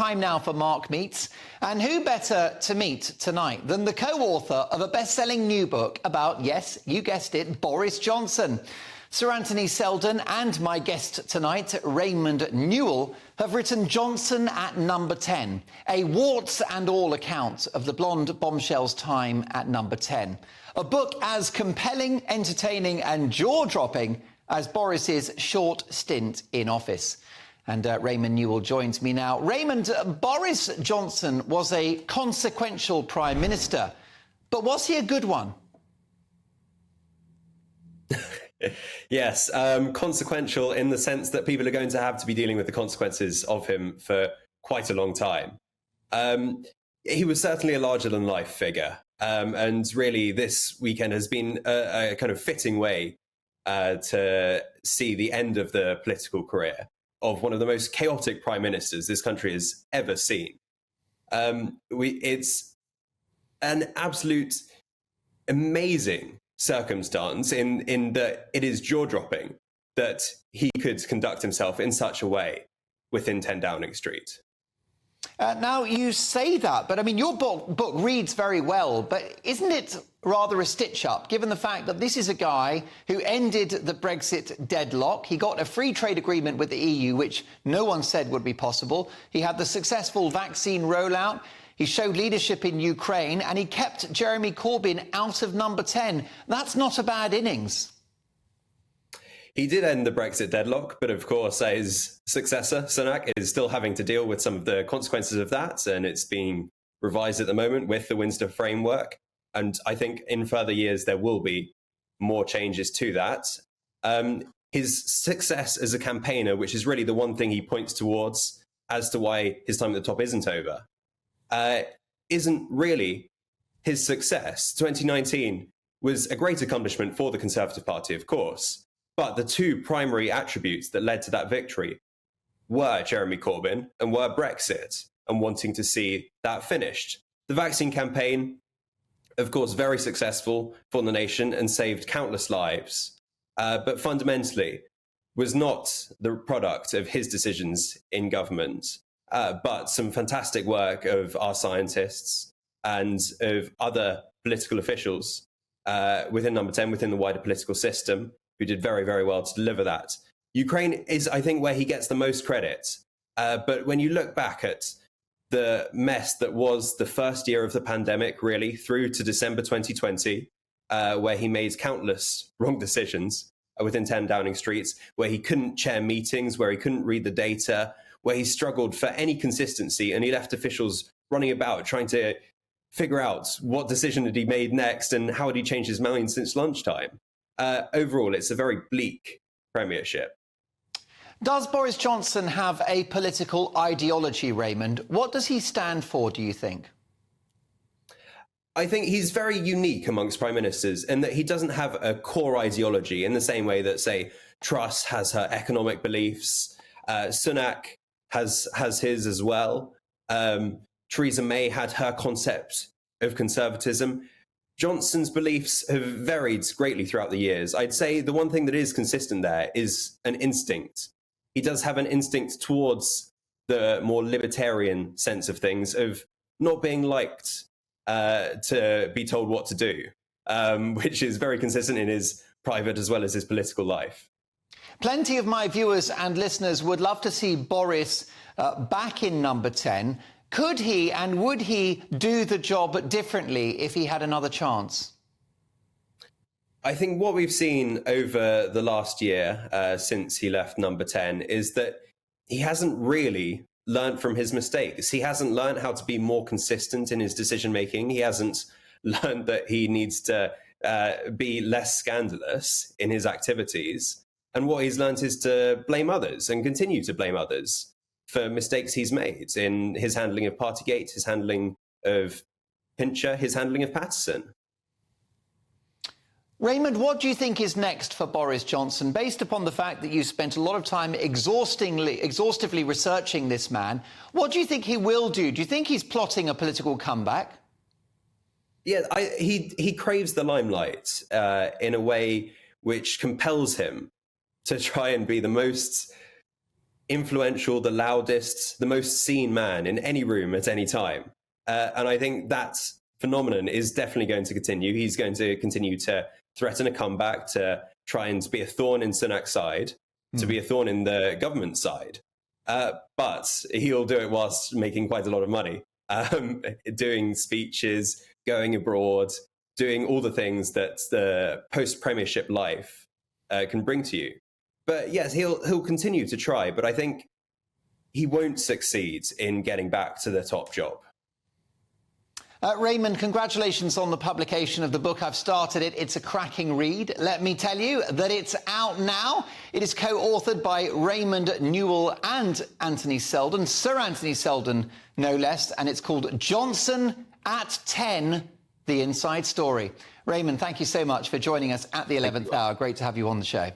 time now for Mark Meets. And who better to meet tonight than the co-author of a best-selling new book about, yes, you guessed it, Boris Johnson. Sir Anthony Seldon and my guest tonight, Raymond Newell, have written Johnson at number 10, a warts and all account of the blonde bombshell's time at number 10. A book as compelling, entertaining and jaw-dropping as Boris's short stint in office. And Raymond Newell joins me now. Raymond, Boris Johnson was a consequential Prime Minister, but was he a good one? Yes, consequential in the sense that people are going to have to be dealing with the consequences of him for quite a long time. He was certainly a larger-than-life figure, and really this weekend has been a kind of fitting way to see the end of the political career of one of the most chaotic prime ministers this country has ever seen. It's an absolute amazing circumstance in that it is jaw-dropping that he could conduct himself in such a way within 10 Downing Street. Now, you say that, but I mean, your book reads very well, but isn't it rather a stitch-up, given the fact that this is a guy who ended the Brexit deadlock? He got a free trade agreement with the EU, which no one said would be possible. He had the successful vaccine rollout. He showed leadership in Ukraine, and he kept Jeremy Corbyn out of number 10. That's not a bad innings. He did end the Brexit deadlock, but of course his successor, Sunak, is still having to deal with some of the consequences of that, and it's being revised at the moment with the Windsor framework. And I think in further years there will be more changes to that. His success as a campaigner, which is really the one thing he points towards as to why his time at the top isn't over, isn't really his success. 2019 was a great accomplishment for the Conservative Party, of course. But the two primary attributes that led to that victory were Jeremy Corbyn and were Brexit and wanting to see that finished. The vaccine campaign, of course, very successful for the nation and saved countless lives, but fundamentally was not the product of his decisions in government, but some fantastic work of our scientists and of other political officials within number 10, within the wider political system, who did very, very well to deliver that. Ukraine is, I think, where he gets the most credit. But when you look back at the mess that was the first year of the pandemic, really, through to December 2020, where he made countless wrong decisions within 10 Downing Street, where he couldn't chair meetings, where he couldn't read the data, where he struggled for any consistency, and he left officials running about trying to figure out what decision had he made next and how had he changed his mind since lunchtime. Overall, it's a very bleak premiership. Does Boris Johnson have a political ideology, Raymond? What does he stand for, do you think? I think he's very unique amongst prime ministers in that he doesn't have a core ideology in the same way that, say, Truss has her economic beliefs, Sunak has his as well. Theresa May had her concept of conservatism. Johnson's beliefs have varied greatly throughout the years. I'd say the one thing that is consistent there is an instinct. He does have an instinct towards the more libertarian sense of things, of not being liked to be told what to do, which is very consistent in his private as well as his political life. Plenty of my viewers and listeners would love to see Boris back in number 10. Could he and would he do the job differently if he had another chance? I think what we've seen over the last year since he left number 10 is that he hasn't really learned from his mistakes. He hasn't learned how to be more consistent in his decision making. He hasn't learned that he needs to be less scandalous in his activities. And what he's learned is to blame others and continue to blame others for mistakes he's made in his handling of Partygate, his handling of Pincher, his handling of Patterson. Raymond, what do you think is next for Boris Johnson, based upon the fact that you spent a lot of time exhaustively researching this man? What do you think he will do? Do you think he's plotting a political comeback? Yeah, he craves the limelight in a way which compels him to try and be the most influential, the loudest, the most seen man in any room at any time. And I think that phenomenon is definitely going to continue. He's going to continue to threaten a comeback, to try and be a thorn in Sunak's side, to be a thorn in the government side. But he'll do it whilst making quite a lot of money, doing speeches, going abroad, doing all the things that the post-premiership life can bring to you. But yes, he'll continue to try, but I think he won't succeed in getting back to the top job. Raymond, congratulations on the publication of the book. I've started it. It's a cracking read. Let me tell you that it's out now. It is co-authored by Raymond Newell and Anthony Seldon, Sir Anthony Seldon, no less, and it's called Johnson at 10, The Inside Story. Raymond, thank you so much for joining us at the 11th hour. Great to have you on the show.